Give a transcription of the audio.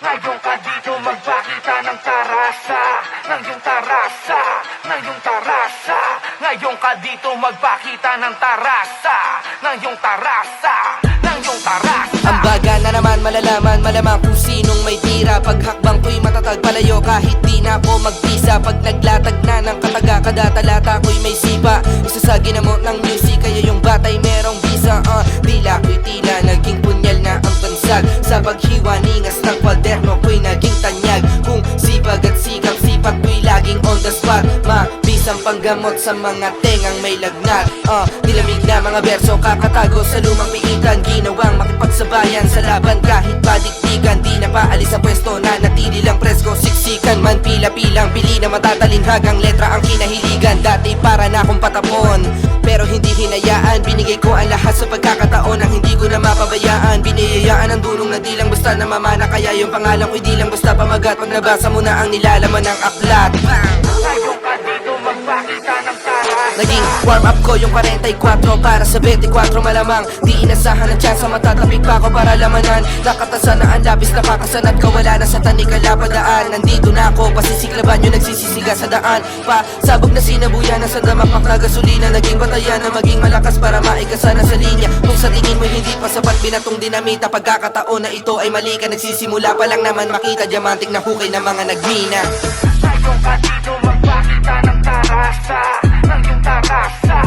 Ngayon ka dito magpakita ng tarasa, ng iyong tarasa, ng iyong tarasa. Ngayon ka dito magpakita ng tarasa, ng iyong tarasa, ng iyong tarasa. Ang baga na naman malalaman, malamang kung sinong may tira. Paghakbang ko'y matatag, palayo kahit di na ako magpisa. Pag naglatag na ng kataga, kada talata ko'y may sipa. Isa sa ginamot ng music, kaya yung batay merong visa. Dila ko'y tila, naging punyal na ang bansag. Sa paghiwa, ningas ng kwaderno ko'y naging tanyag. Kung sipag at sikap, sipat ko'y laging on the spot. Mabisang panggamot sa mga tengang may lagnat. Nilamig na mga berso, kakatago sa lumang piitan. Ginawang makipagsabayan sa laban kahit padiktikan. Di na paalis sa pwesto, nanatili lang presko. Siksikan man pila-pilang, pili na matatalinhagang letra ang kinahiligan. Dati para na akong patapon, pero hindi hinayaan. Binigay ko ang lahat sa pagkakataon ang hindi ko na mapabayaan. Biniyayaan ang dunong na di lang basta namamana. Kaya yung pangalan ko'y di lang basta pamagat. Pag nabasa mo na ang nilalaman ng aklat. Ngayon ka dito magpakita ng tarasa. Naging warm up ko yung 44 para sa 24 malamang. Di inasahan ang chance, matatapik pa ako para lamanan. Nakatasan na ang labis, napakasan at kawala na sa tanik ang lapadaan. Nandito na ako, pasisiklaban yung nagsisisiga sa daan. Pasabog na sinabuyan na sa damapak na gasolina. Naging batayan na maging malakas para maikasa na sa linya. Kung sa tingin mo hindi pa sapat, binatong dinamita. Pagkakataon na ito ay mali ka, nagsisimula pa lang naman makita. Diamantik na hukay ng mga nagmina. Ngayon ka dito magpakita ng tarasa, ng iyong tarasa,